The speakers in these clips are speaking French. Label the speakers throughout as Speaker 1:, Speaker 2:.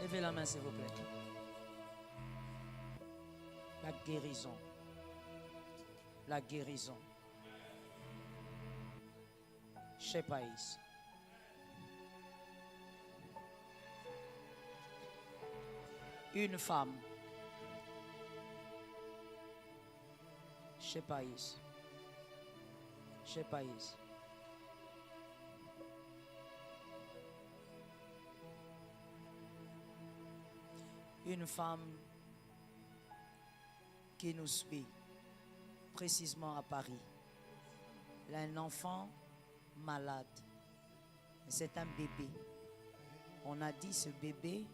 Speaker 1: Levez la main, s'il vous plaît. La guérison. La guérison. Chez Païs. Une femme. Chez Païs. Chez Païs. Une femme qui nous suit, précisément à Paris. Elle a un enfant malade. C'est un bébé. On a dit ce bébé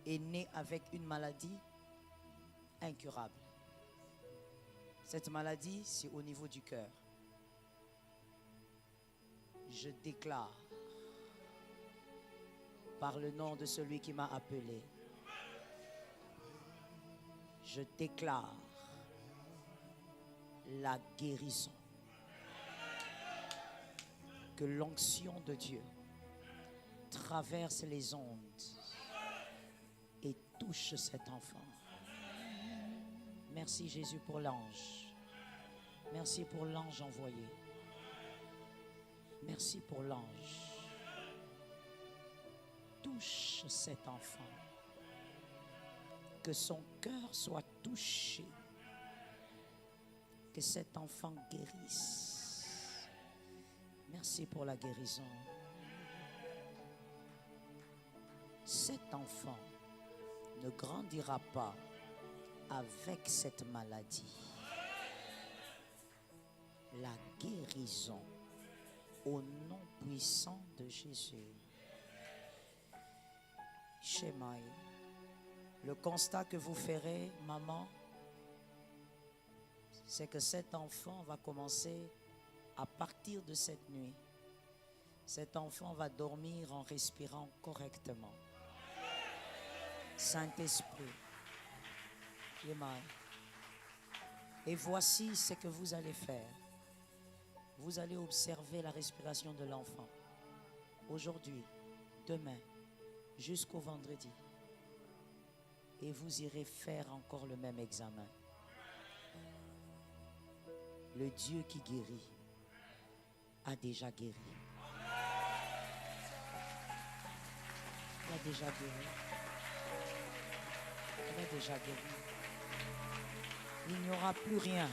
Speaker 1: est né avec une maladie incurable. Cette maladie, c'est au niveau du cœur. Je déclare, par le nom de celui qui m'a appelé, je déclare la guérison. Que l'onction de Dieu traverse les ondes et touche cet enfant. Merci Jésus pour l'ange. Merci pour l'ange envoyé. Merci pour l'ange. Touche cet enfant. Que son cœur soit touché. Que cet enfant guérisse. Merci pour la guérison. Cet enfant ne grandira pas avec cette maladie. La guérison au nom puissant de Jésus. Shemaï. Le constat que vous ferez, maman, c'est que cet enfant va commencer à partir de cette nuit. Cet enfant va dormir en respirant correctement. Saint-Esprit. Shemaï. Et voici ce que vous allez faire. Vous allez observer la respiration de l'enfant. Aujourd'hui, demain, jusqu'au vendredi. Et vous irez faire encore le même examen. Le Dieu qui guérit a déjà guéri. Il a déjà guéri. Il a déjà guéri. Il n'y aura plus rien.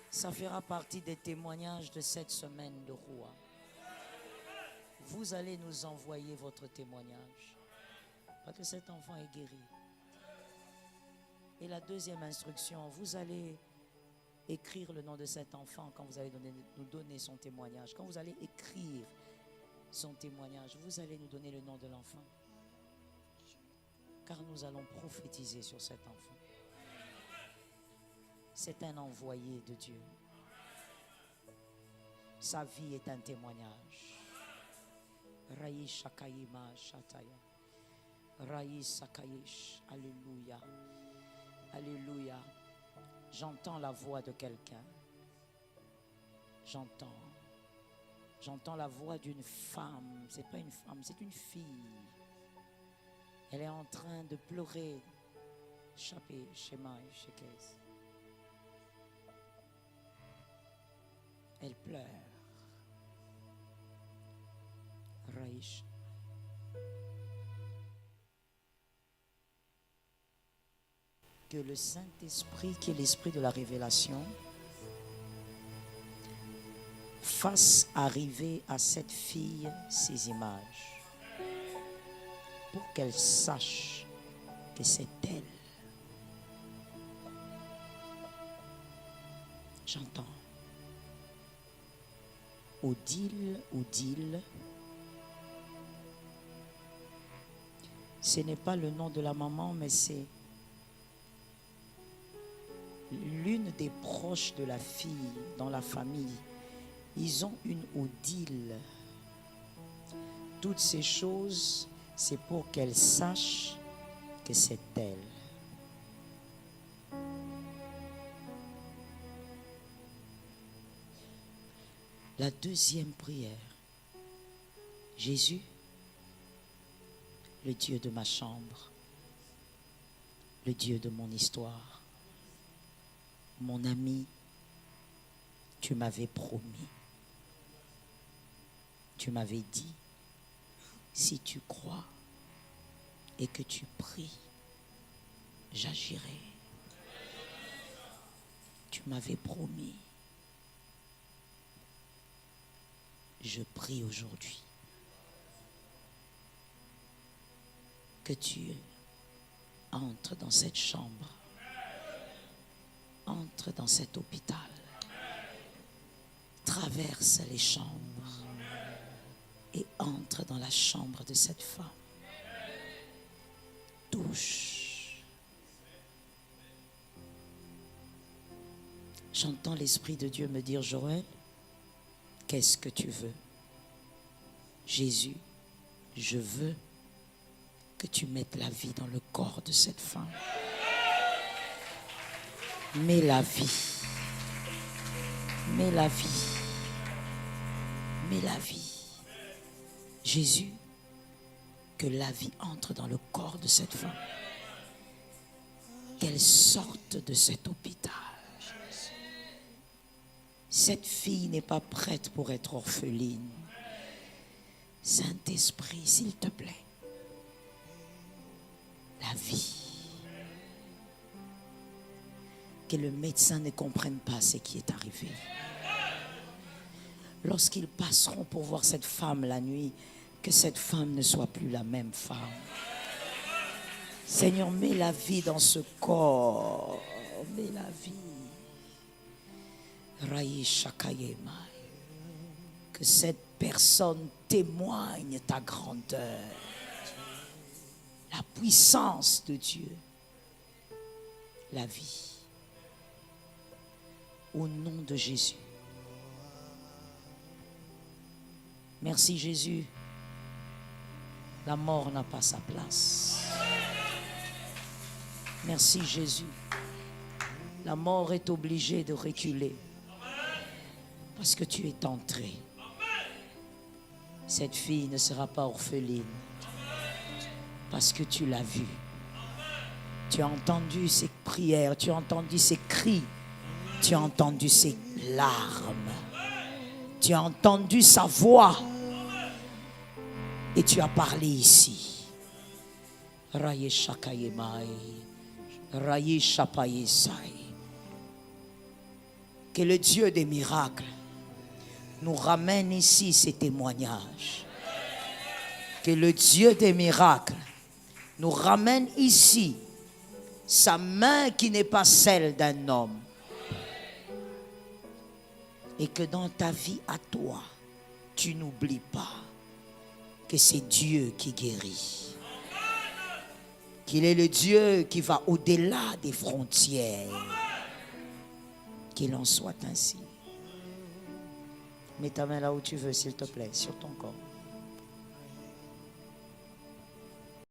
Speaker 1: Ça fera partie des témoignages de cette semaine de Roua. Vous allez nous envoyer votre témoignage. Parce que cet enfant est guéri. Et la deuxième instruction, vous allez écrire le nom de cet enfant quand vous allez nous donner son témoignage. Quand vous allez écrire son témoignage, vous allez nous donner le nom de l'enfant. Car nous allons prophétiser sur cet enfant. C'est un envoyé de Dieu. Sa vie est un témoignage. Raï Shakayima Shataya. Raï Sakayish. Alléluia. Alléluia. J'entends la voix de quelqu'un. J'entends la voix d'une femme. C'est pas une femme, c'est une fille. Elle est en train de pleurer. Chapé, Shema et Shekez. Elle pleure. Raïch. Que le Saint-Esprit, qui est l'esprit de la révélation, fasse arriver à cette fille ces images pour qu'elle sache que c'est elle. J'entends. Odile, Odile. Ce n'est pas le nom de la maman, mais c'est l'une des proches de la fille dans la famille. Ils ont une Odile. Toutes ces choses, c'est pour qu'elle sache que c'est elle. La deuxième prière. Jésus, le Dieu de ma chambre, le Dieu de mon histoire, mon ami, tu m'avais promis, tu m'avais dit, si tu crois et que tu pries, j'agirai. Tu m'avais promis. Je prie aujourd'hui que tu entres dans cette chambre, entre dans cet hôpital, traverse les chambres et entre dans la chambre de cette femme. Touche. J'entends l'Esprit de Dieu me dire, Joël, qu'est-ce que tu veux? Jésus, je veux que tu mettes la vie dans le corps de cette femme. Mets la vie. Mets la vie. Mets la vie. Jésus, que la vie entre dans le corps de cette femme. Qu'elle sorte de cet hôpital. Cette fille n'est pas prête pour être orpheline. Saint-Esprit, s'il te plaît. La vie. Que le médecin ne comprenne pas ce qui est arrivé. Lorsqu'ils passeront pour voir cette femme la nuit, que cette femme ne soit plus la même femme. Seigneur, mets la vie dans ce corps. Mets la vie. Que cette personne témoigne ta grandeur, la puissance de Dieu, la vie. Au nom de Jésus. Merci Jésus. La mort n'a pas sa place. Merci Jésus. La mort est obligée de reculer. Parce que tu es entré. Cette fille ne sera pas orpheline. Parce que tu l'as vue. Tu as entendu ses prières, tu as entendu ses cris, tu as entendu ses larmes, tu as entendu sa voix et tu as parlé ici. Raye Shakayemai, Raye Shapayesai. Que le Dieu des miracles nous ramène ici ces témoignages. Que le Dieu des miracles nous ramène ici sa main qui n'est pas celle d'un homme. Et que dans ta vie à toi, tu n'oublies pas que c'est Dieu qui guérit. Qu'il est le Dieu qui va au-delà des frontières. Qu'il en soit ainsi. Mets ta main là où tu veux, s'il te plaît, sur ton corps.